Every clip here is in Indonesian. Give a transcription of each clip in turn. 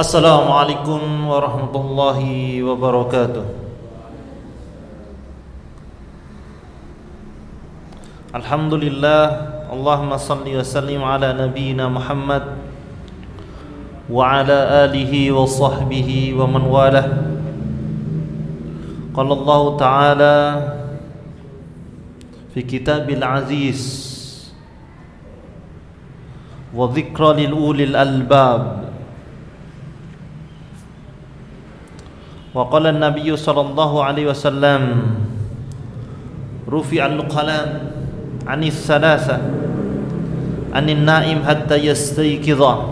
Assalamualaikum warahmatullahi wabarakatuh. Alhamdulillah, Allahumma salli wa sallim ala nabiyyina Muhammad wa ala alihi wa sahbihi wa man walah. Qala Allah Ta'ala fi kitabil aziz wa dhikra lil ulil albab. Wa qala an-nabiy sallallahu alaihi wasallam rufi'al qalam 'anis salasa 'anin na'im hatta yastayqidha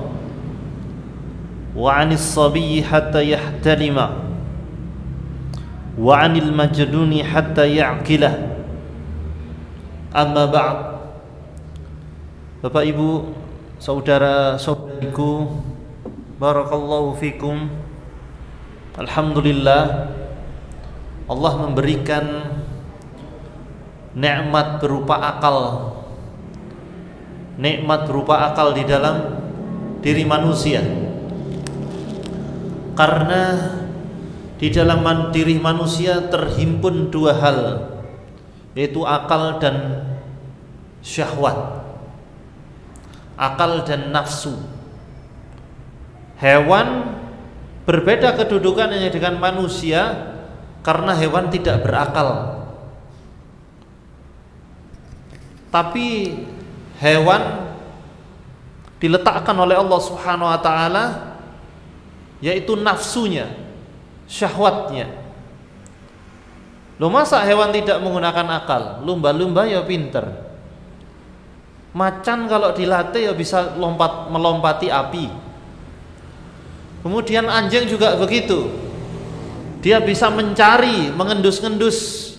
wa 'anis sabiyyi hatta yahtalima wa 'anil majduni hatta ya'qila. Amma ba'd. Bapak Ibu, saudara-saudariku, barakallahu fikum. Alhamdulillah, Allah memberikan nikmat berupa akal. Nikmat berupa akal di dalam diri manusia. Karena di dalam diri manusia terhimpun dua hal, yaitu akal dan syahwat. Akal dan nafsu. Hewan berbeda kedudukannya dengan manusia karena hewan tidak berakal. Tapi hewan diletakkan oleh Allah Subhanahu wa taala yaitu nafsunya, syahwatnya. Loh, masa hewan tidak menggunakan akal? Lumba-lumba ya pinter. Macan kalau dilatih ya bisa melompati api. Kemudian anjing juga begitu. Dia bisa mencari, mengendus-ngendus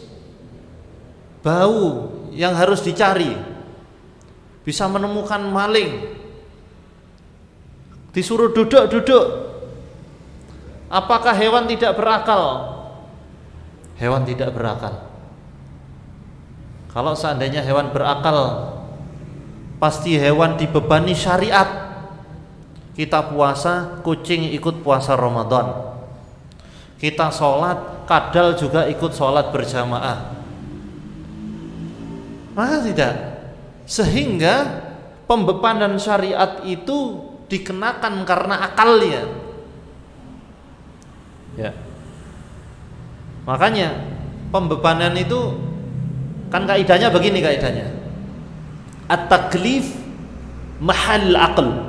bau yang harus dicari. Bisa menemukan maling. Disuruh duduk-duduk. Apakah hewan tidak berakal? Hewan tidak berakal. Kalau seandainya hewan berakal, pasti hewan dibebani syariat. Kita puasa, kucing ikut puasa Ramadan. Kita sholat, kadal juga ikut sholat berjamaah. Masa tidak? Sehingga pembebanan syariat itu dikenakan karena akalnya. Ya. Makanya pembebanan itu kan kaidahnya begini kaidahnya. At-taklif mahal aql.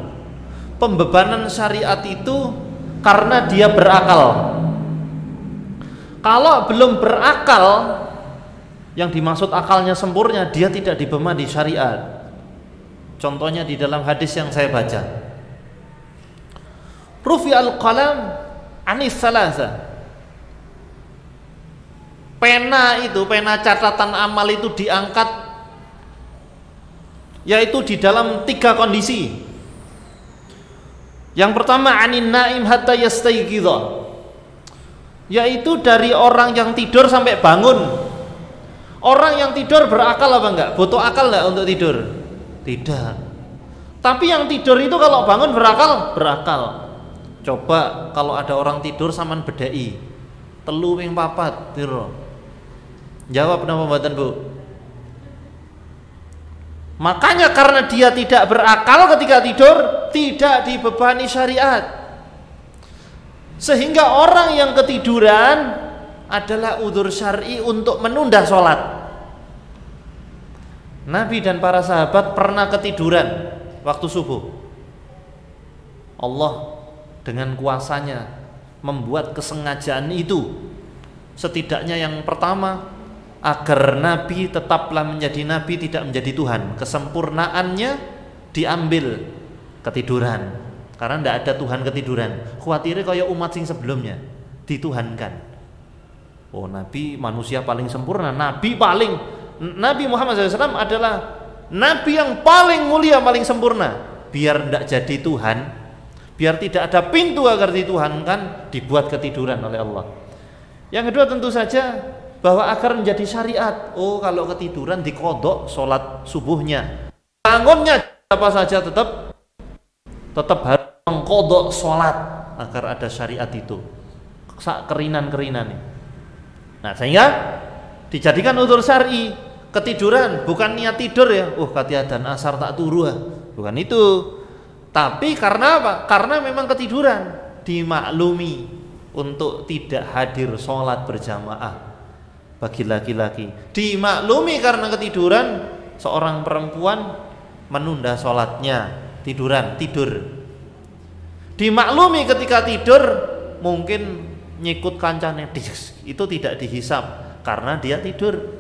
Pembebanan syariat itu karena dia berakal. Kalau belum berakal, yang dimaksud akalnya sempurna, dia tidak dibebani syariat. Contohnya di dalam hadis yang saya baca. Rufi'al qalam 'anis salasa. Pena catatan amal itu diangkat, yaitu di dalam 3 kondisi. Yang pertama, 'anin naim hatta yastayqidha, yaitu dari orang yang tidur sampai bangun. Orang yang tidur berakal apa enggak? Butuh akal enggak untuk tidur? Tidak. Tapi yang tidur itu kalau bangun berakal? Berakal. Coba kalau ada orang tidur saman bedai telu ping 4 piro? Jawab napa mboten, Bu? Makanya karena dia tidak berakal ketika tidur, tidak dibebani syariat. Sehingga orang yang ketiduran adalah udzur syar'i untuk menunda sholat. Nabi dan para sahabat pernah ketiduran waktu subuh. Allah dengan kuasanya membuat kesengajaan itu. Setidaknya yang pertama, agar Nabi tetaplah menjadi Nabi, tidak menjadi Tuhan. Kesempurnaannya diambil ketiduran. Karena tidak ada Tuhan ketiduran. Khawatirnya kayak umat sing sebelumnya dituhankan. Oh, Nabi manusia paling sempurna. Nabi Muhammad SAW adalah Nabi yang paling mulia, paling sempurna. Biar tidak jadi Tuhan, biar tidak ada pintu agar dituhankan, dibuat ketiduran oleh Allah. Yang kedua tentu saja bahwa agar menjadi syariat. Oh, kalau ketiduran dikodok sholat subuhnya, bangunnya apa saja tetap harus mengkodok sholat agar ada syariat itu. Kerinan-kerinan. Nah, sehingga dijadikan udzur syar'i. Ketiduran, bukan niat tidur ya. Katiadan asar tak turu. Bukan itu. Tapi karena apa? Karena memang ketiduran, dimaklumi untuk tidak hadir sholat berjamaah bagi laki-laki. Dimaklumi karena ketiduran, seorang perempuan menunda sholatnya, tidur. Dimaklumi ketika tidur mungkin nyikut kancane, itu tidak dihisab karena dia tidur.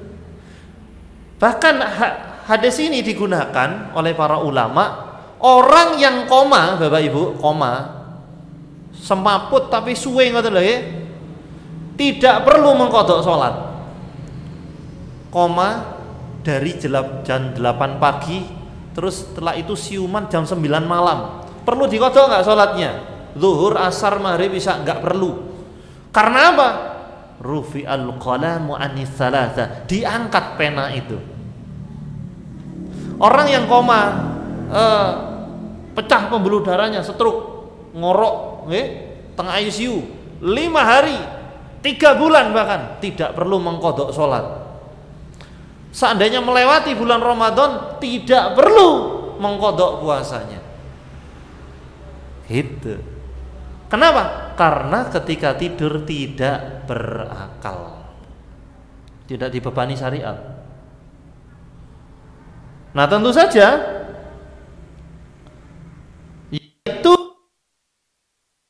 Bahkan hadis ini digunakan oleh para ulama, orang yang koma, Bapak Ibu, koma, semaput tapi suwe ngoten lho ya, tidak perlu mengqadha salat. Koma dari jam 8 pagi, terus setelah itu siuman jam 9 malam. Perlu diqadha enggak salatnya? Zuhur, asar, maghrib, isya enggak perlu. Karena apa? Rufi'al qalamu anis salasa, diangkat pena itu. Orang yang koma, pecah pembuluh darahnya, stroke, ngorok, tengah ICU 5 hari, 3 bulan bahkan tidak perlu mengqadha salat. Seandainya melewati bulan Ramadan tidak perlu mengqadha puasanya. Gitu. Kenapa? Karena ketika tidur tidak berakal, tidak dibebani syariat. Nah, tentu saja itu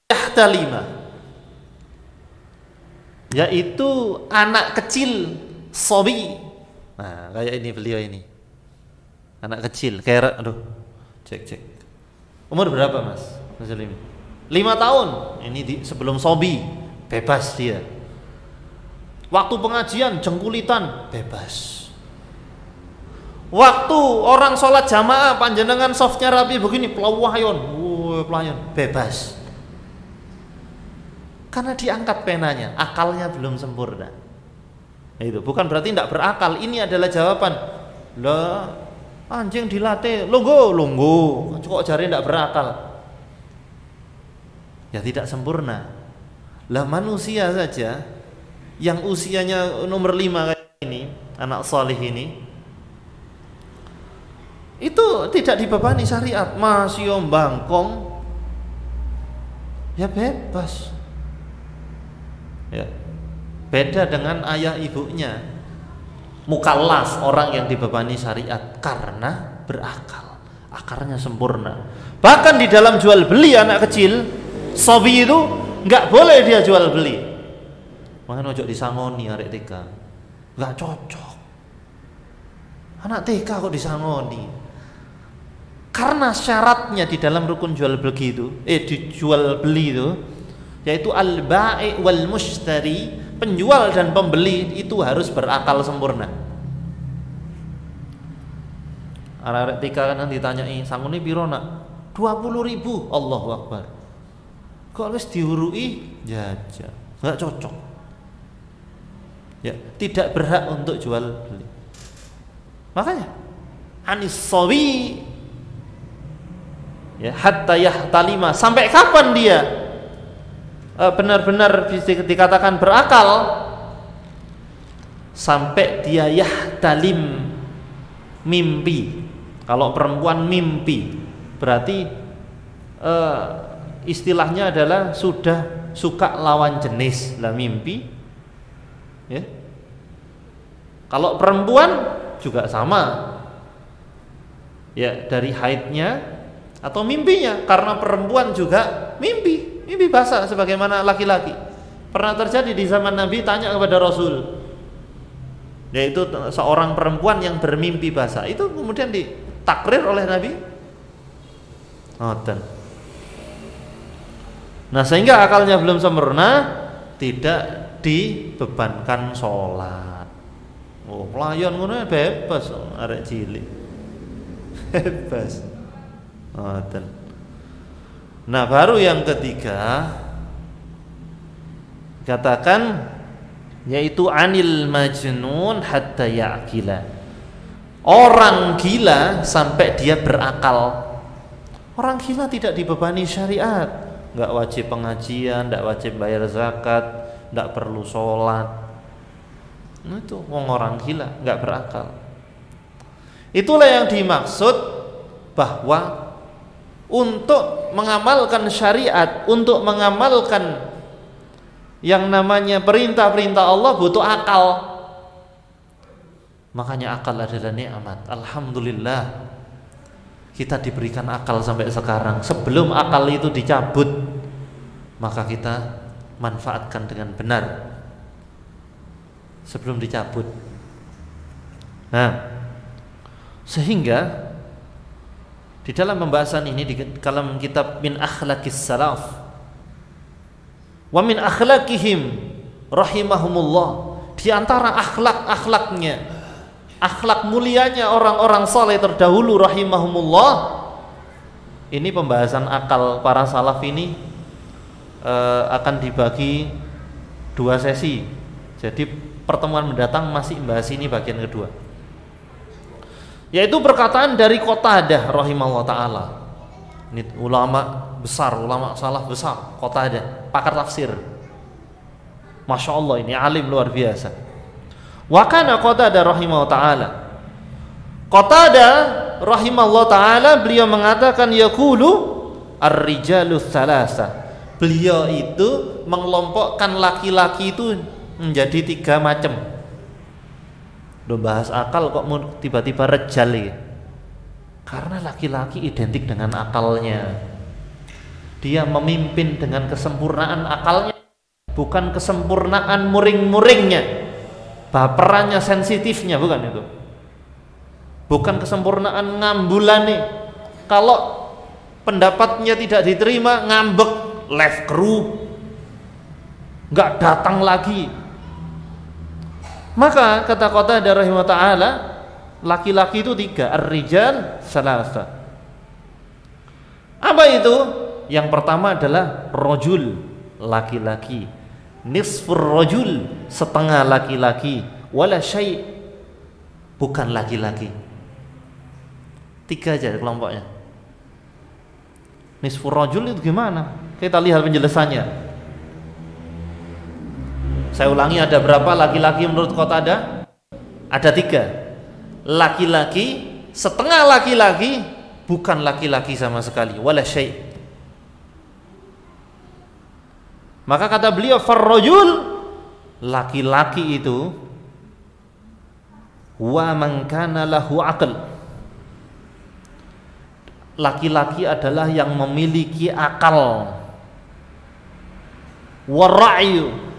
yahtalima, yaitu anak kecil, sobi. Nah, kayak ini beliau ini, anak kecil, kayak cek. Umur berapa Mas Muslim? 5 tahun. Ini sebelum sobi, bebas dia. Waktu pengajian jengkulitan, bebas. Waktu orang sholat jamaah panjenengan softnya rapi begini, pelawayon, bebas. Karena diangkat penanya, akalnya belum sempurna. Nah, itu bukan berarti tidak berakal. Ini adalah jawaban. Lah, anjing dilatih, longgo, kok jari tidak berakal? Ya tidak sempurna. Lah manusia saja yang usianya nomor 5 kayak ini, anak salih ini, itu tidak dibebani syariat, masih bangkong, ya bebas. Ya. Beda dengan ayah ibunya, mukallaf, orang yang dibebani syariat karena berakal, akarnya sempurna. Bahkan di dalam jual beli anak kecil, sobi itu nggak boleh dia jual beli. Makanya ojo disangoni arek TK, nggak cocok. Anak TK kok disangoni? Karena syaratnya di dalam rukun jual beli itu, dijual beli itu, yaitu al-bai' wal mushtari, penjual dan pembeli itu harus berakal sempurna. Arek TK kan ditanyai, sangune piro nak? 20.000. Allahu Akbar. Kok wis diurui jajah, enggak cocok. Ya, tidak berhak untuk jual beli. Makanya anis sawi, ya, hatta yahtalima, sampai kapan dia benar-benar bisa dikatakan berakal? Sampai dia yahtalim, mimpi. Kalau perempuan mimpi, berarti istilahnya adalah sudah suka lawan jenis lah, mimpi. Ya. Kalau perempuan juga sama, ya, dari haidnya atau mimpinya, karena perempuan juga mimpi basah sebagaimana laki-laki. Pernah terjadi di zaman Nabi, tanya kepada Rasul, yaitu seorang perempuan yang bermimpi basah, itu kemudian ditakrir oleh Nabi. Nah, sehingga akalnya belum sempurna, tidak dibebankan sholat. Pelayan ngono bebas, arek cilik bebas. Nah, baru yang ketiga katakan, yaitu anil majnun hatta ya'qila, orang gila sampai dia berakal. Orang gila tidak dibebani syariat, nggak wajib pengajian, nggak wajib bayar zakat, nggak perlu sholat. Nah, itu orang gila, nggak berakal. Itulah yang dimaksud bahwa untuk mengamalkan syariat, untuk mengamalkan yang namanya perintah-perintah Allah butuh akal. Makanya akal adalah nikmat. Alhamdulillah kita diberikan akal sampai sekarang. Sebelum akal itu dicabut, maka kita manfaatkan dengan benar sebelum dicabut. Nah, sehingga di dalam pembahasan ini di dalam kitab Min Akhlaqis Salaf wa min akhlaqihim rahimahumullah, di antara akhlak-akhlaknya, akhlak mulianya orang-orang saleh terdahulu rahimahumullah, ini pembahasan akal para salaf ini akan dibagi 2 sesi. Jadi pertemuan mendatang masih membahas ini bagian kedua, yaitu perkataan dari Qatadah rahimahullah ta'ala. Ini ulama besar, ulama salaf besar, Qatadah, pakar tafsir. Masya Allah, ini alim luar biasa. Wa kana Qatadah rahimahullah ta'ala, Qatadah rahimahullah ta'ala beliau mengatakan yaqulu ar-rijalu tsalasa. Beliau itu mengelompokkan laki-laki itu menjadi 3 macam. Udah bahas akal kok mau tiba-tiba rejal ya? Karena laki-laki identik dengan akalnya. Dia memimpin dengan kesempurnaan akalnya, bukan kesempurnaan muring-muringnya, baperannya, sensitifnya, bukan itu. Bukan kesempurnaan ngambulane. Kalau pendapatnya tidak diterima, ngambek, left crew, nggak datang lagi. Maka kata Qatadah rahimahullah ta'ala, laki-laki itu 3, ar-rijal salasa. Apa itu? Yang pertama adalah rajul, laki-laki. Nisfur rajul, setengah laki-laki. Wala syai', bukan laki-laki. 3 aja kelompoknya. Nisfur rajul itu gimana? Kita lihat penjelasannya. Saya ulangi, ada berapa laki-laki menurut Qatadah? Ada 3. Laki-laki, setengah laki-laki, bukan laki-laki sama sekali. Wala syai'. Maka kata beliau, farrajul, laki-laki itu, wa man kana lahu aql. Laki-laki adalah yang memiliki akal. Wa ra'yu,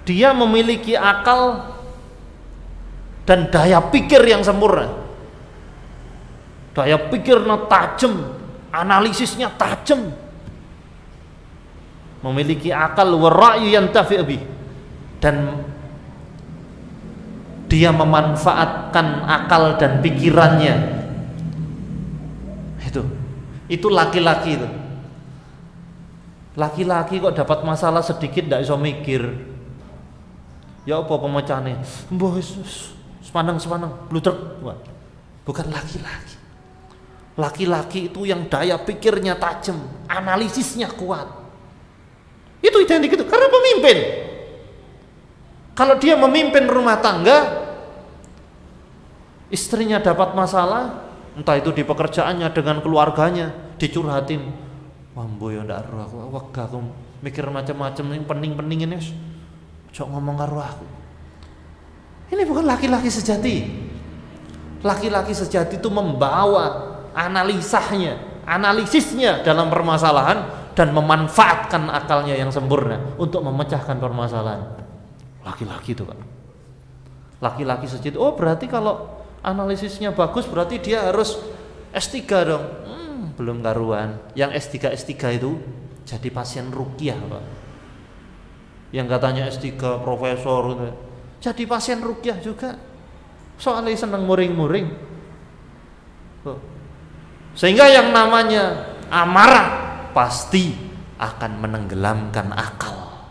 dia memiliki akal dan daya pikir yang sempurna. Daya pikirnya tajam, analisisnya tajam. Memiliki akal, wa ra'yu yantafi' bih, dan dia memanfaatkan akal dan pikirannya. Itu laki-laki itu. Laki-laki kok dapat masalah sedikit ndak iso mikir. Ya apa pemecahane? Mbah sepanang blutrek. Bukan laki-laki. Laki-laki itu yang daya pikirnya tajam, analisisnya kuat. Itu identik itu karena pemimpin. Kalau dia memimpin rumah tangga, istrinya dapat masalah, entah itu di pekerjaannya, dengan keluarganya, dicurhatin. Wah mboyo ndak ero aku, wegah aku mikir macam-macam ning pening-pening ini. Cok ngomong karo aku. Ini bukan laki-laki sejati. Laki-laki sejati itu membawa analisisnya dalam permasalahan dan memanfaatkan akalnya yang sempurna untuk memecahkan permasalahan. Laki-laki itu kan. Laki-laki sejati. Oh berarti kalau analisisnya bagus berarti dia harus S3 dong. Belum karuan. Yang S3 itu jadi pasien ruqyah, Pak. Yang katanya S3 profesor gitu. Jadi pasien ruqyah juga. Soalnya seneng muring-muring. Sehingga yang namanya amarah pasti akan menenggelamkan akal.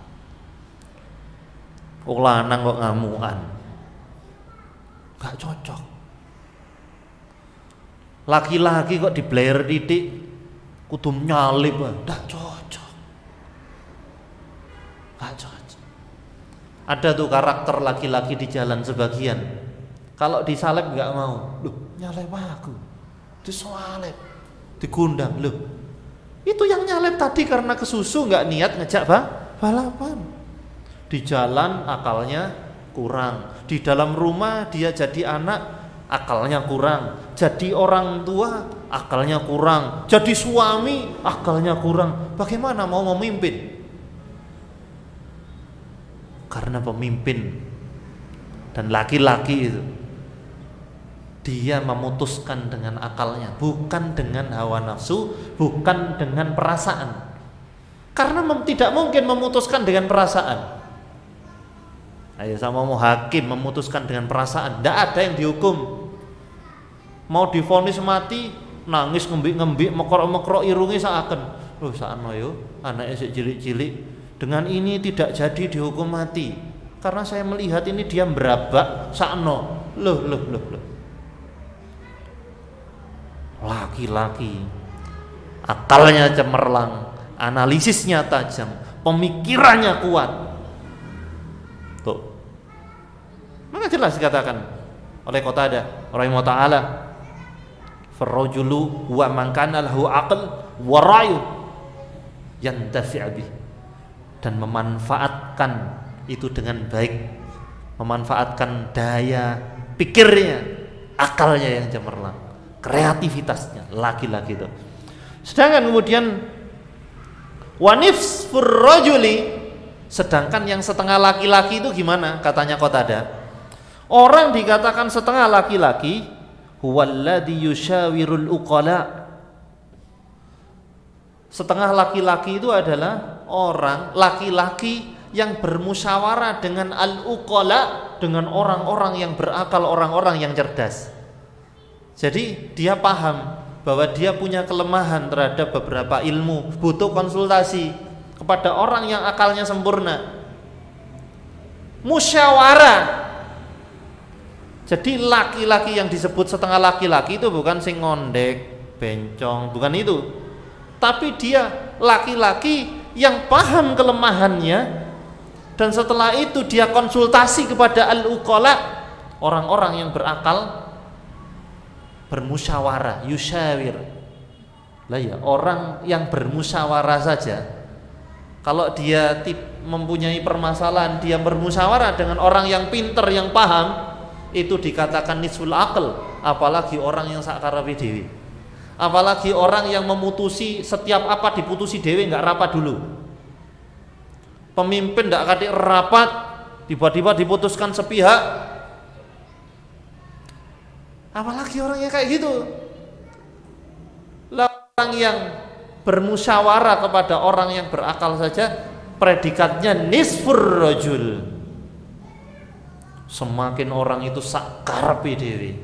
Kok lanang kok ngamuan. Gak cocok. Laki-laki kok diblayer titik kudu nyalip, ndak cocok. Nggak cocok. Ada tuh karakter laki-laki di jalan sebagian. Kalau disalib nggak mau, loh nyalip aku, disalib, digundang, loh itu yang nyalip tadi karena kesusu nggak niat ngejak balapan. Di jalan akalnya kurang, di dalam rumah dia jadi anak akalnya kurang, jadi orang tua akalnya kurang, jadi suami akalnya kurang. Bagaimana mau memimpin? Karena pemimpin dan laki-laki itu dia memutuskan dengan akalnya, bukan dengan hawa nafsu, bukan dengan perasaan. Karena tidak mungkin memutuskan dengan perasaan. Ayo sama mau hakim memutuskan dengan perasaan, tidak ada yang dihukum. Mau divonis mati, nangis ngembik-ngembik, mekrok-mekrok irungi seakan, loh sakno yo, anaknya sik cilik-cilik. Dengan ini tidak jadi dihukum mati, karena saya melihat ini dia berabak sakno. Loh. Laki-laki akalnya cemerlang, analisisnya tajam, pemikirannya kuat. Tuh. Maka jelas dikatakan oleh Qatadah rahimahullah taala, farrajulu wa man kana lahu aql wa ra'yu yantafi' bih, dan memanfaatkan itu dengan baik, memanfaatkan daya pikirnya, akalnya yang cemerlang, kreativitasnya laki-laki itu. Sedangkan kemudian wanifsfur rajuli, sedangkan yang setengah laki-laki itu gimana? Katanya Qatadah, orang dikatakan setengah laki-laki huwallazi yushawirul uqala. Setengah laki-laki itu adalah orang laki-laki yang bermusyawarah dengan al-uqala, dengan orang-orang yang berakal, orang-orang yang cerdas. Jadi dia paham bahwa dia punya kelemahan terhadap beberapa ilmu, butuh konsultasi kepada orang yang akalnya sempurna. Musyawarah. Jadi laki-laki yang disebut setengah laki-laki itu bukan sing ngondek, bencong, bukan itu. Tapi dia laki-laki yang paham kelemahannya, dan setelah itu dia konsultasi kepada al-uqala, orang-orang yang berakal, bermusyawarah, yusyawir. Lah ya, orang yang bermusyawarah saja, kalau dia mempunyai permasalahan, dia bermusyawarah dengan orang yang pinter, yang paham, itu dikatakan nisful aql. Apalagi orang yang sakarawi dewi, apalagi orang yang memutusi setiap apa diputusi dewi, nggak rapat dulu. Pemimpin tidak kadik rapat, tiba-tiba diputuskan sepihak. Apalagi orangnya kayak gitu. Orang yang bermusyawarah kepada orang yang berakal saja, predikatnya nisfur rajul. Semakin orang itu sakarepe dhewe,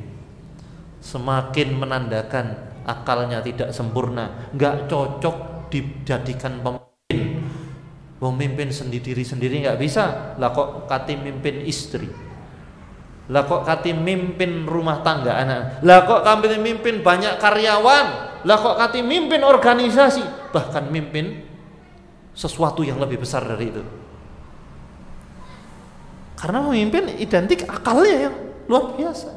semakin menandakan akalnya tidak sempurna, nggak cocok dijadikan pemimpin. Pemimpin sendiri nggak bisa. Lah kok kati mimpin istri, lah kok kati mimpin rumah tangga anak, lah kok kati mimpin banyak karyawan, lah kok kati mimpin organisasi, bahkan mimpin sesuatu yang lebih besar dari itu. Karena memimpin identik akalnya yang luar biasa.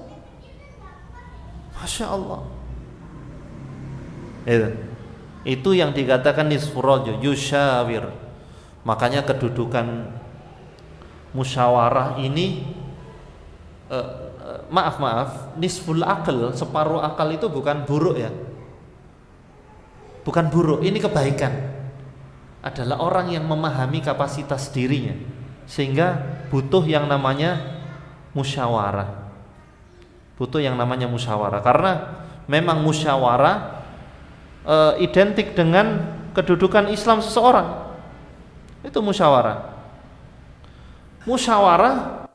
Masya Allah. Itu yang dikatakan nisfur rajul yusyawir. Makanya kedudukan musyawarah ini maaf nisful akal, separuh akal itu bukan buruk ya, bukan buruk, ini kebaikan. Adalah orang yang memahami kapasitas dirinya, sehingga butuh yang namanya musyawarah, butuh yang namanya musyawarah. Karena memang musyawarah identik dengan kedudukan Islam seseorang. Itu musyawarah. Musyawarah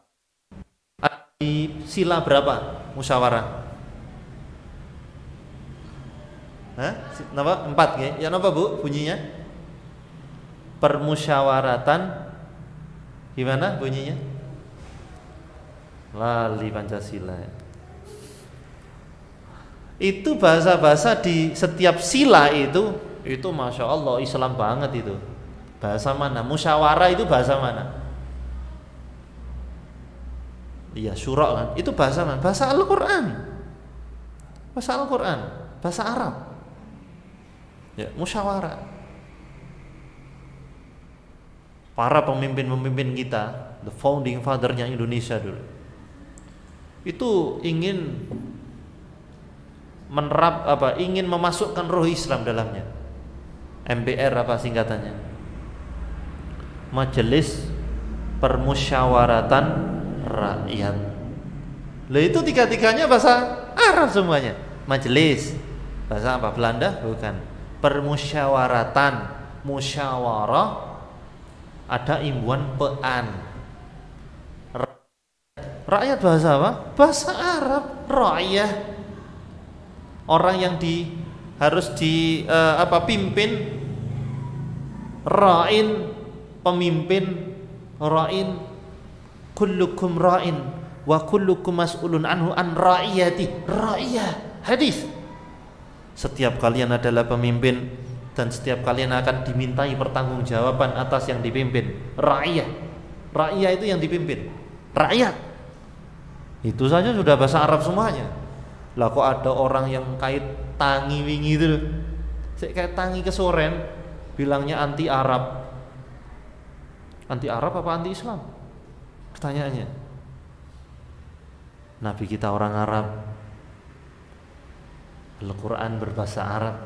di sila berapa musyawarah? Napa? 4 ya? Ya napa Bu bunyinya? Permusyawaratan gimana bunyinya? Lali Pancasila ya. Itu bahasa-bahasa di setiap sila itu itu masya Allah Islam banget itu. Bahasa mana? Musyawarah itu bahasa mana? Iya, syura kan? Itu bahasa mana? Bahasa Al-Quran. Bahasa Al-Quran, bahasa Arab. Ya, musyawarah. Para pemimpin-pemimpin kita, the founding father-nya Indonesia dulu, itu ingin ingin memasukkan roh Islam dalamnya. MPR apa singkatannya? Majelis Permusyawaratan Rakyat. Lah itu tiga-tiganya bahasa Arab semuanya. Majelis bahasa apa? Belanda? Bukan. Permusyawaratan, musyawarah, ada imbuhan pean. Rakyat bahasa apa? Bahasa Arab. Rakyat. Orang yang harus pimpin. Ra'in, pemimpin. Ra'in, kullukum ra'in wa kullukum mas'ulun anhu an ra'iyati. Ra'iyah, hadis. Setiap kalian adalah pemimpin dan setiap kalian akan dimintai pertanggungjawaban atas yang dipimpin. Ra'iyah. Ra'iyah itu yang dipimpin. Rakyat. Itu saja sudah bahasa Arab semuanya. Lah kok ada orang yang kait tangi wingi itu, kayak tangi kesoren, bilangnya anti Arab. Anti Arab apa anti Islam? Pertanyaannya. Nabi kita orang Arab, Al-Quran berbahasa Arab,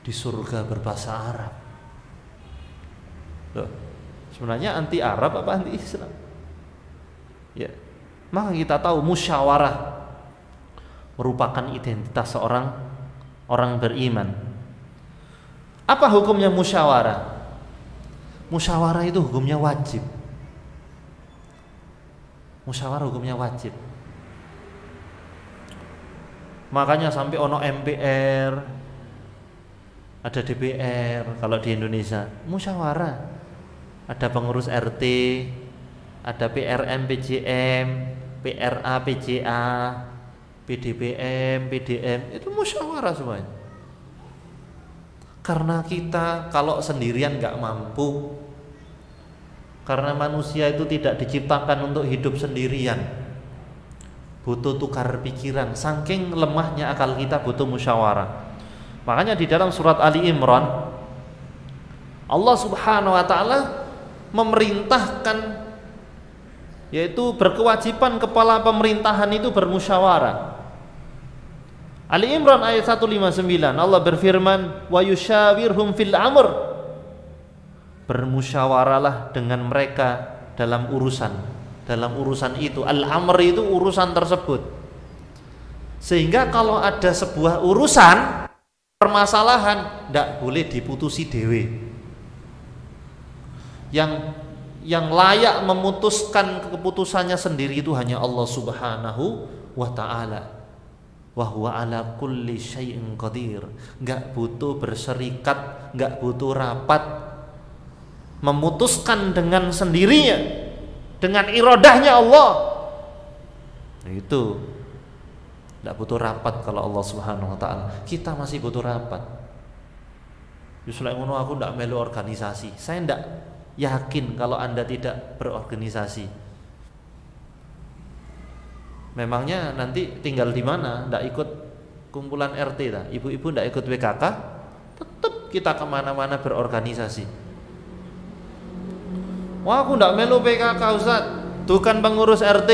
di surga berbahasa Arab. Loh, sebenarnya anti Arab apa anti Islam? Ya, maka kita tahu musyawarah merupakan identitas seorang orang beriman. Apa hukumnya musyawarah? Musyawarah itu hukumnya wajib. Musyawarah hukumnya wajib. Makanya sampai ono MPR, ada DPR kalau di Indonesia. Musyawarah. Ada pengurus RT, ada PRM, PJM, PRA, PJA, PDPM, PDM, itu musyawarah semuanya. Karena kita kalau sendirian gak mampu. Karena manusia itu tidak diciptakan untuk hidup sendirian. Butuh tukar pikiran. Saking lemahnya akal kita butuh musyawarah. Makanya di dalam surat Ali Imran, Allah Subhanahu wa taala memerintahkan, yaitu berkewajiban kepala pemerintahan itu bermusyawarah. Ali Imran ayat 159, Allah berfirman, wa yusyawirhum fil amr, bermusyawaralah dengan mereka dalam urusan itu. Al-amr itu urusan tersebut. Sehingga kalau ada sebuah urusan permasalahan, tidak boleh diputusi dewe. Yang layak memutuskan keputusannya sendiri itu hanya Allah Subhanahu wa ta'ala. Wa huwa ala kulli syai'in qadir. Enggak butuh berserikat, enggak butuh rapat, memutuskan dengan sendirinya, dengan iradahnya Allah. Itu enggak butuh rapat kalau Allah Subhanahu wa ta'ala. Kita masih butuh rapat. Yusla ngono aku ndak melu organisasi. Saya ndak yakin kalau Anda tidak berorganisasi. Memangnya nanti tinggal di mana? Ndak ikut kumpulan RT dah. Ibu-ibu ndak ikut WKK, tetap kita kemana-mana berorganisasi. Wah, aku ndak melu PKK Ustaz, tuh kan pengurus RT.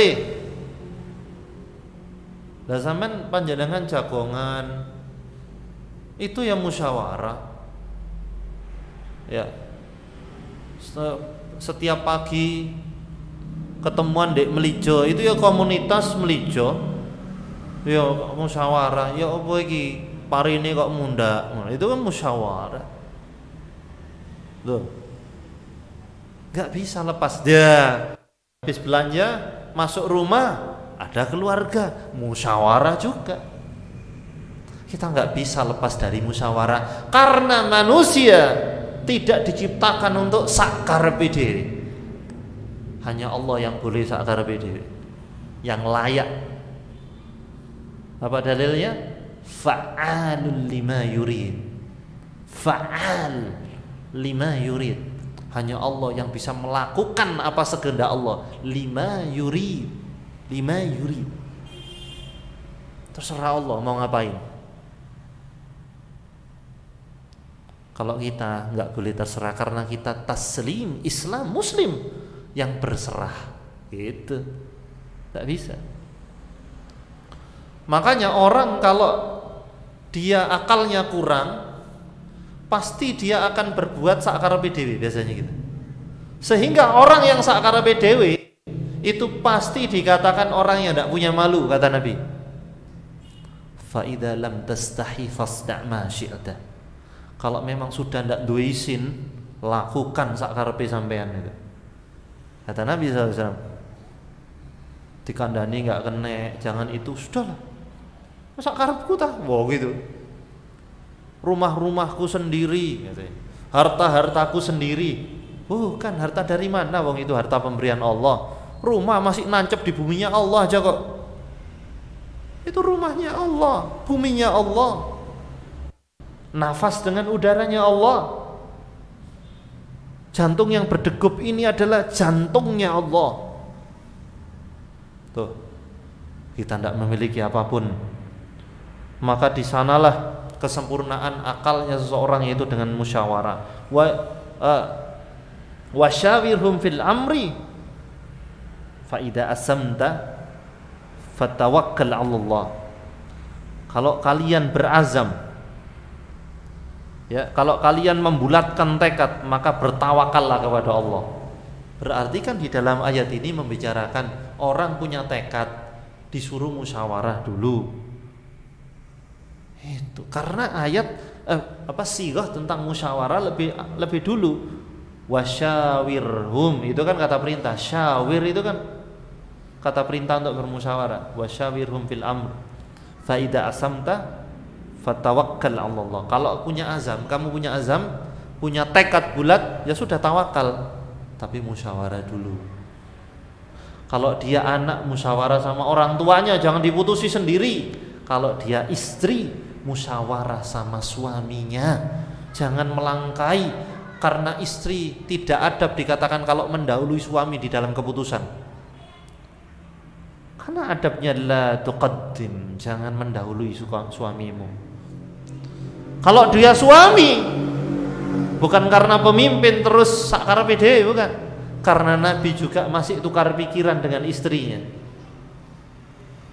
Lah sampean panjenengan jagongan, itu yang musyawarah. Ya, setiap pagi ketemuan dek Melijo, itu ya komunitas Melijo, ya musyawarah. Ya apa iki parine kok munda, itu kan musyawarah. Loh, nggak bisa lepas dia. Habis belanja masuk rumah, ada keluarga, musyawarah juga. Kita nggak bisa lepas dari musyawarah, karena manusia tidak diciptakan untuk sakarepe dhewe. Hanya Allah yang boleh sakarepe dhewe, yang layak. Apa dalilnya? Fa'alul lima yurid. Fa'al lima yurid. Hanya Allah yang bisa melakukan apa sekehendak Allah. Lima yurid. Terserah Allah mau ngapain. Kalau kita nggak boleh terserah karena kita taslim, Islam, Muslim yang berserah, itu nggak bisa. Makanya orang kalau dia akalnya kurang, pasti dia akan berbuat sakarepe dhewe biasanya gitu. Sehingga orang yang sakarepe dhewe itu pasti dikatakan orang yang tidak punya malu, kata Nabi. Fa idza lam tastahi fasda' ma syi'ta. Kalau memang sudah tidak duwe izin, lakukan sakarepe sampean itu. Kata Nabi SAW. Dikandani nggak kena, jangan itu, sudahlah. Masa karepku tah, wow gitu. Rumah-rumahku sendiri, harta-hartaku sendiri. Bukan, harta dari mana? Wong itu harta pemberian Allah. Rumah masih nancep di buminya Allah aja kok. Itu rumahnya Allah, buminya Allah. Nafas dengan udaranya Allah. Jantung yang berdegup ini adalah jantungnya Allah. Tuh, kita tidak memiliki apapun. Maka di sanalah kesempurnaan akalnya seseorang, yaitu dengan musyawarah. Wa syawirhum fil amri fa idza asamta fatawakkal 'ala Allah. Kalau kalian berazam, ya, kalau kalian membulatkan tekad, maka bertawakallah kepada Allah. Berarti kan di dalam ayat ini membicarakan orang punya tekad disuruh musyawarah dulu. Itu karena ayat sirah tentang musyawarah lebih dulu. Wasyawirhum itu kan kata perintah, syawir itu kan kata perintah untuk bermusyawarah. Wasyawirhum fil amr fa idza asamta fatawakkal 'ala Allah. Kalau punya azam, kamu punya azam, punya tekad bulat, ya sudah tawakal, tapi musyawarah dulu. Kalau dia anak, musyawarah sama orang tuanya, jangan diputusi sendiri. Kalau dia istri, musyawarah sama suaminya. Jangan melangkai karena istri tidak adab, dikatakan kalau mendahului suami di dalam keputusan. Karena adabnya la tuqaddim, jangan mendahului suamimu. Kalau dia suami, bukan karena pemimpin terus sakarepe dhewe, bukan. Karena Nabi juga masih tukar pikiran dengan istrinya.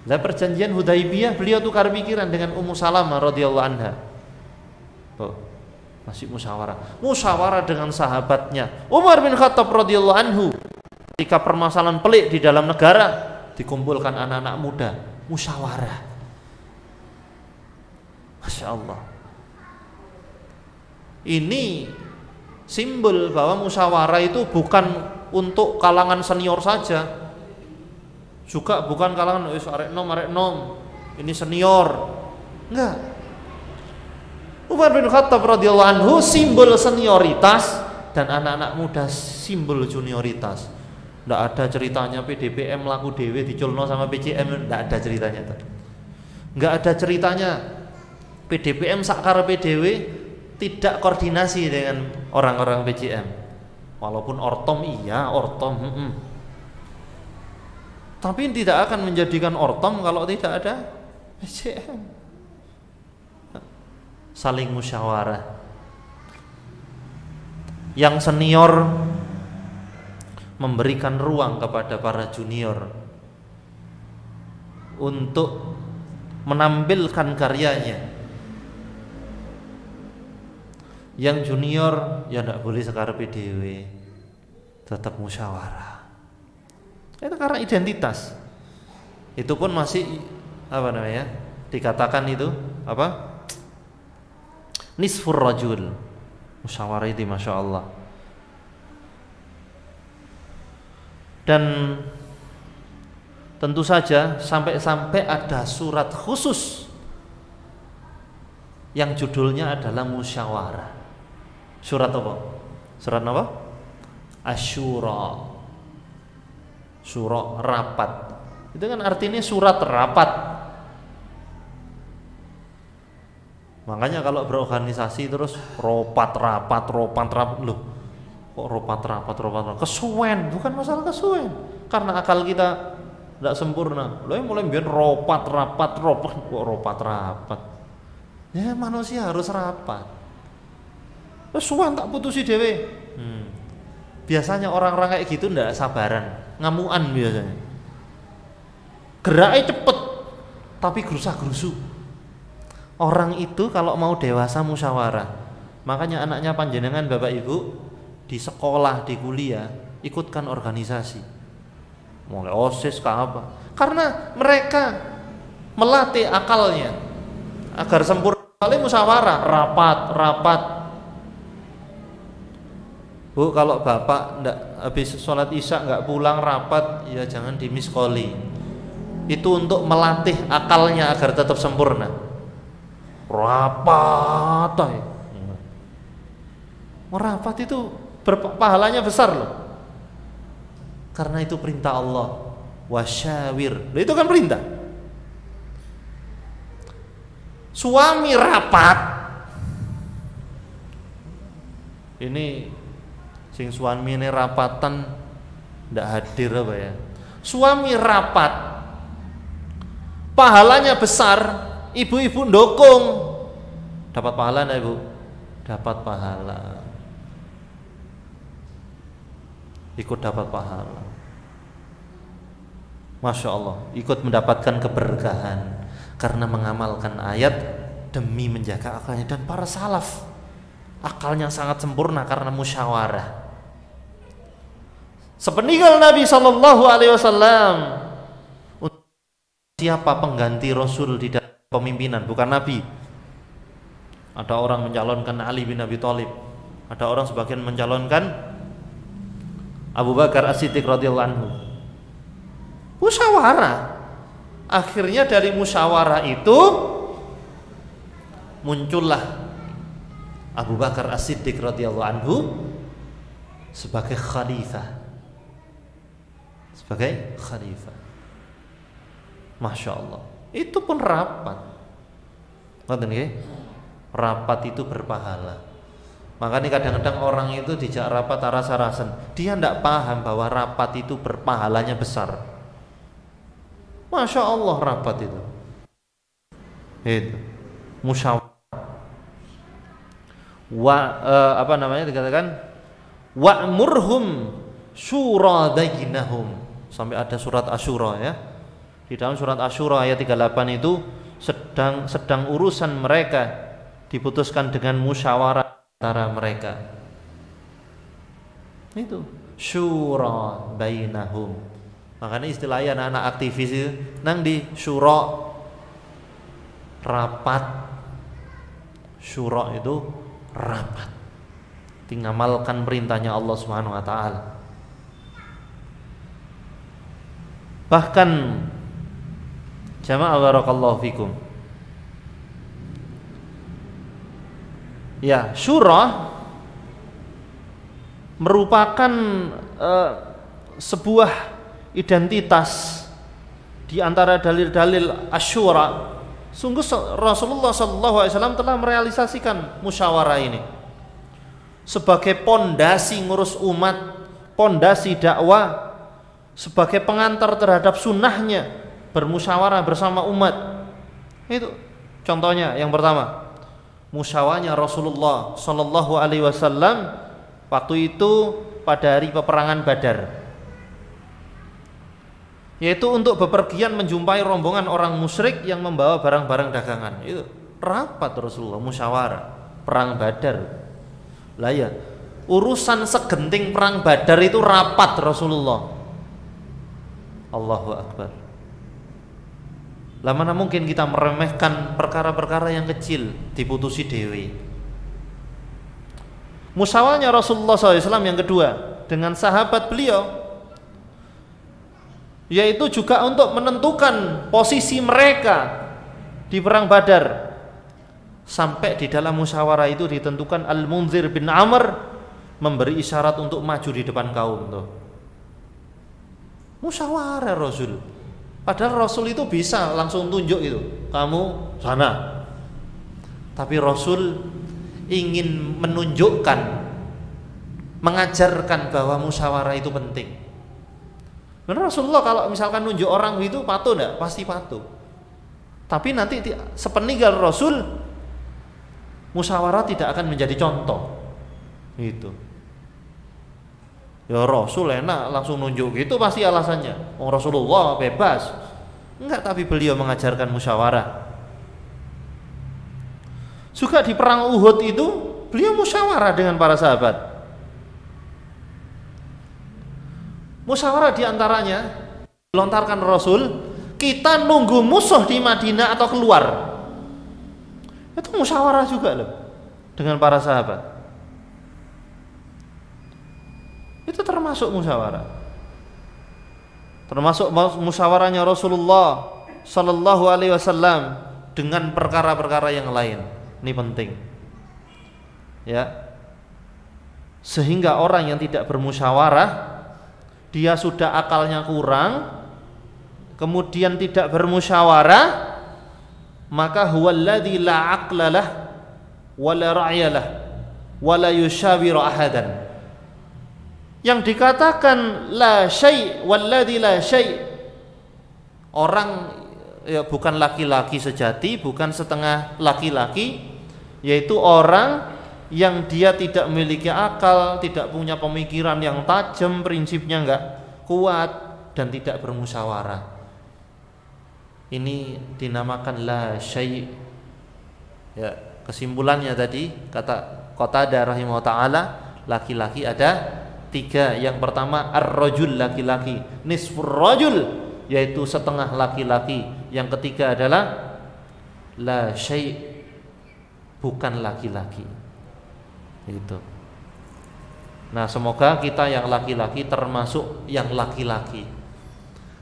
Lah perjanjian Hudaibiyah beliau tukar pikiran dengan Ummu Salamah radhiyallahu anha. Tuh, masih musyawarah dengan sahabatnya Umar bin Khattab radhiyallahu anhu. Ketika permasalahan pelik di dalam negara, dikumpulkan anak-anak muda, musyawarah. Masya Allah. Ini simbol bahwa musyawarah itu bukan untuk kalangan senior saja, juga bukan kalangan arek nom, ini senior. Enggak. Umar bin Khattab radhiyallahu anhu simbol senioritas, dan anak-anak muda simbol junioritas. Tidak ada ceritanya PDPM laku dewe diculno sama PCM, tidak ada ceritanya. Tidak ada ceritanya PDPM sakarepe dewe tidak koordinasi dengan orang-orang PCM. Walaupun ortom iya, ortom. Tapi tidak akan menjadikan ortom kalau tidak ada PCM. Saling musyawarah. Yang senior memberikan ruang kepada para junior untuk menampilkan karyanya. Yang junior ya tidak boleh sakarepe dhewe, tetap musyawarah. Itu karena identitas. Itu pun masih dikatakan itu nisfur rajul. Musyawarah itu Masya Allah. Dan tentu saja sampai ada surat khusus yang judulnya adalah musyawarah. Surat apa? Surat apa? Asyura. Surah rapat. Itu kan artinya surat rapat. Makanya kalau berorganisasi terus ropat rapat loh, kok ropat rapat kesuwen, bukan masalah kesuwen, karena akal kita tidak sempurna. Loh mulai biar ropat rapat kok ropat rapat. Ya manusia harus rapat. Kesuwen tak putusi dewe. Biasanya orang-orang kayak gitu ndak sabaran, ngamuan biasanya. Geraknya cepet, tapi gerusa-gerusu. Orang itu kalau mau dewasa musyawarah. Makanya anaknya panjenengan Bapak Ibu di sekolah, di kuliah ikutkan organisasi. Mulai OSIS ke apa? Karena mereka melatih akalnya agar sempurna. Kali musyawarah, rapat. Bu, kalau Bapak ndak habis sholat isya nggak pulang rapat, ya jangan dimiskoli. Itu untuk melatih akalnya agar tetap sempurna. Rapat, merapat itu pahalanya besar loh, karena itu perintah Allah. Wasyawir, itu kan perintah. Suami rapat, ini sing suami ini rapatan ndak hadir apa ya? Suami rapat, pahalanya besar. Ibu-ibu ndokong, dapat pahala enggak Ibu? Dapat pahala. Ikut dapat pahala. Masya Allah, ikut mendapatkan keberkahan karena mengamalkan ayat demi menjaga akalnya. Dan para salaf akalnya sangat sempurna karena musyawarah. Sepeninggal Nabi SAW, siapa pengganti Rasul di dalam pemimpinan, bukan Nabi. Ada orang mencalonkan Ali bin Abi Thalib, ada orang sebagian mencalonkan Abu Bakar As-Siddiq radhiyallahu anhu. Musyawarah. Akhirnya dari musyawarah itu muncullah Abu Bakar As-Siddiq radhiyallahu anhu sebagai khalifah. Sebagai khalifah. Masya Allah. Itu pun rapat. Rapat itu berpahala. Makanya kadang-kadang orang itu dijak rapat rasa-rasen, dia tidak paham bahwa rapat itu berpahalanya besar. Masya Allah rapat itu. Itu musyawarah. Apa namanya dikatakan? Wa'murhum syura bainahum. Sampai ada surat Asyura ya. Di dalam surat Asyura ayat 38 itu sedang urusan mereka diputuskan dengan musyawarah antara mereka. Itu syura bainahum. Makanya istilahnya anak-anak aktivis itu nang di syura rapat. Syura itu rapat. Tingamalkan perintahnya Allah Subhanahu wa taala. Bahkan jamaah barakallahu fikum. Ya, syura merupakan sebuah identitas di antara dalil-dalil Asyura. Sungguh Rasulullah SAW telah merealisasikan musyawarah ini sebagai pondasi ngurus umat, pondasi dakwah, sebagai pengantar terhadap sunnahnya bermusyawarah bersama umat. Itu contohnya yang pertama, musyawarahnya Rasulullah Sallallahu Alaihi Wasallam waktu itu pada hari peperangan Badar, yaitu untuk bepergian menjumpai rombongan orang musyrik yang membawa barang-barang dagangan. Itu rapat Rasulullah, musyawarah perang Badar. Lah ya, urusan segenting perang Badar itu rapat Rasulullah. Allahu Akbar. Lah mana mungkin kita meremehkan perkara-perkara yang kecil diputusi dewi. Musyawarahnya Rasulullah SAW yang kedua dengan sahabat beliau, yaitu juga untuk menentukan posisi mereka di perang Badar. Sampai di dalam musyawarah itu ditentukan Al-Munzir bin Amr memberi isyarat untuk maju di depan kaum tuh. Musyawarah Rasul. Padahal Rasul itu bisa langsung tunjuk itu, kamu sana. Tapi Rasul ingin menunjukkan, mengajarkan bahwa musyawarah itu penting. Karena Rasulullah kalau misalkan nunjuk orang itu patuh enggak? Pasti patuh. Tapi nanti sepeninggal Rasul, musyawarah tidak akan menjadi contoh. Gitu. Ya Rasul enak langsung nunjuk gitu pasti alasannya. Oh Rasulullah bebas. Enggak, tapi beliau mengajarkan musyawarah. Juga di perang Uhud itu beliau musyawarah dengan para sahabat. Musyawarah diantaranya dilontarkan Rasul, kita nunggu musuh di Madinah atau keluar. Itu musyawarah juga loh dengan para sahabat. Itu termasuk musyawarah. Termasuk musyawarahnya Rasulullah Sallallahu Alaihi Wasallam dengan perkara-perkara yang lain. Ini penting, ya. Sehingga orang yang tidak bermusyawarah, dia sudah akalnya kurang, kemudian tidak bermusyawarah, maka huwallazi la aqlalah wala ra'yalah wala yushawiru ahadan. Yang dikatakan la syai' walladzi la syai', orang ya bukan laki-laki sejati, bukan setengah laki-laki, yaitu orang yang dia tidak memiliki akal, tidak punya pemikiran yang tajam, prinsipnya enggak kuat dan tidak bermusyawarah. Ini dinamakan la syai'. Ya, kesimpulannya tadi kata Qatadah rahimahullah taala, laki-laki ada 3. Yang pertama ar-rajul, laki-laki, nisfur rajul, yaitu setengah laki-laki. Yang ketiga adalah la syai', bukan laki-laki. Itu. Nah, semoga kita yang laki-laki termasuk yang laki-laki.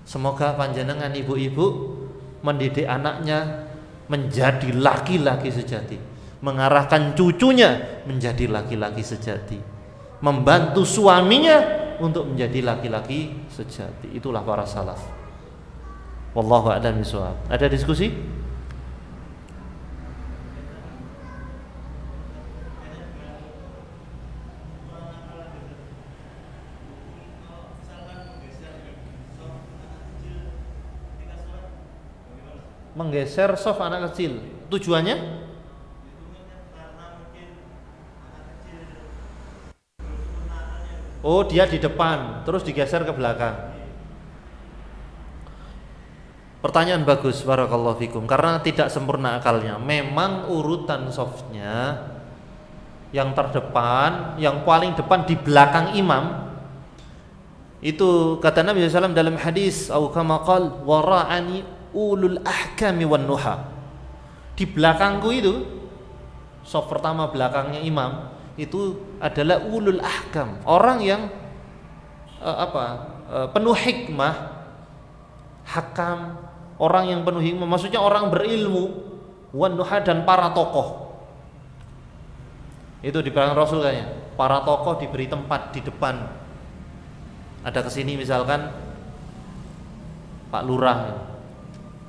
Semoga panjenengan ibu-ibu mendidik anaknya menjadi laki-laki sejati, mengarahkan cucunya menjadi laki-laki sejati, membantu suaminya untuk menjadi laki-laki sejati. Itulah para salaf. Wallahu a'lam bishawab. Ada diskusi? Menggeser soft anak kecil, tujuannya? Oh, dia di depan terus digeser ke belakang. Pertanyaan bagus, barakallahu fikum. Karena tidak sempurna akalnya. Memang urutan softnya yang terdepan, yang paling depan di belakang imam. Itu kata Nabi SAW dalam hadis, au kama qala wara'ani ulul ahkami wan nuha. Di belakangku itu, soft pertama belakangnya imam, itu adalah ulul ahkam, orang yang penuh hikmah, hakam, orang yang penuh hikmah, maksudnya orang berilmu, wan nuha, dan para tokoh. Itu di belakang Rasul kayaknya. Para tokoh diberi tempat di depan. Ada kesini misalkan Pak Lurah,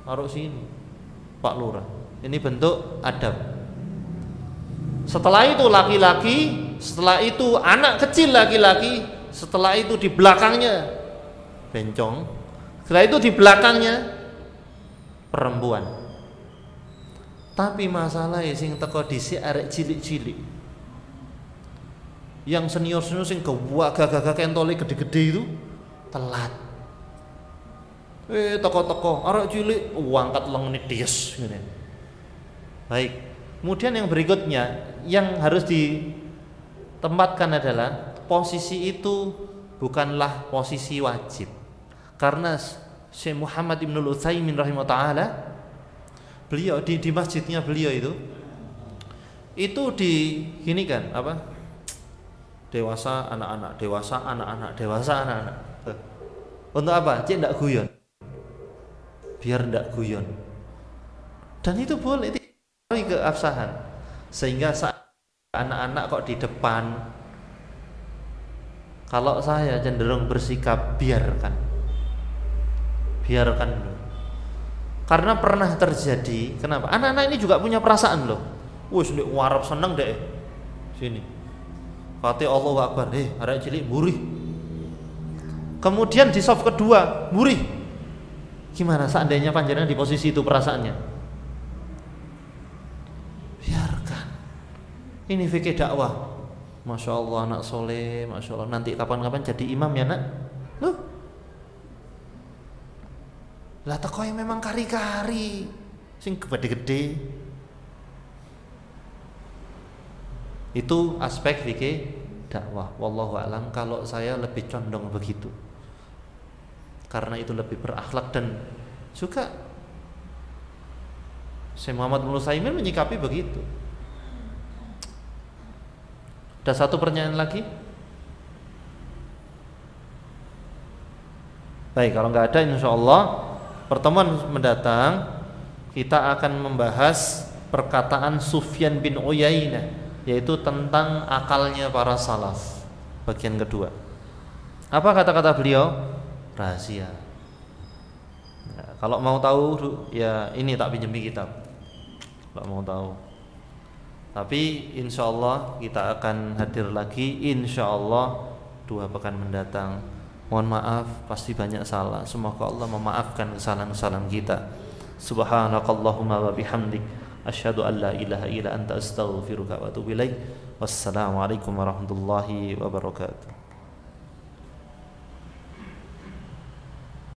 taruh sini Pak Lurah. Ini bentuk adab. Setelah itu laki-laki, setelah itu anak kecil laki-laki, setelah itu di belakangnya bencong, setelah itu di belakangnya perempuan. Tapi masalahnya sing teko dhisik arek cilik-cilik. Yang senior-senior sing gagah-gagah kentole gede-gede itu telat. Teko-teko arek cilik angkat lengene dies ngene. Baik. Kemudian yang berikutnya yang harus ditempatkan adalah posisi itu bukanlah posisi wajib. Karena Syekh Muhammad Ibnul Utsaimin rahimahullah taala, beliau di masjidnya beliau itu gini kan, apa? Dewasa anak-anak, dewasa anak-anak, dewasa anak-anak. Untuk apa? Cek ndak guyon. Biar ndak guyon. Dan itu boleh keabsahan. Sehingga saat anak-anak kok di depan, kalau saya cenderung bersikap biarkan dulu. Karena pernah terjadi. Kenapa? Anak-anak ini juga punya perasaan loh. Wis ndek warep seneng dek. Sini. Fate Allahu Akbar. Arek cilik mburi. Kemudian di saf kedua, mburi. Gimana seandainya panjenengan di posisi itu perasaannya? Biarkan. Ini fikih dakwah. Masya Allah anak soleh, Masya Allah. Nanti kapan-kapan jadi imam ya nak. Loh. Lah teko yang memang kari-kari sing gede-gede. Itu aspek fikih dakwah. Wallahu a'lam, kalau saya lebih condong begitu. Karena itu lebih berakhlak dan juga Syekh Muhammad bin Utsaimin menyikapi begitu. Ada satu pertanyaan lagi? Baik, kalau nggak ada insyaallah pertemuan mendatang kita akan membahas perkataan Sufyan bin Uyainah, yaitu tentang akalnya para salaf. Bagian kedua. Apa kata-kata beliau? Rahasia. Nah, kalau mau tahu ya ini tak pinjami kitab. Kalau mau tahu. Tapi insyaallah kita akan hadir lagi insyaallah 2 pekan mendatang. Mohon maaf pasti banyak salah. Semoga Allah memaafkan kesalahan-kesalahan kita. Subhanakallahumma wa bihamdik asyhadu an la ilaha illa anta astaghfiruka wa atubu ilaik. Wassalamualaikum warahmatullahi wabarakatuh.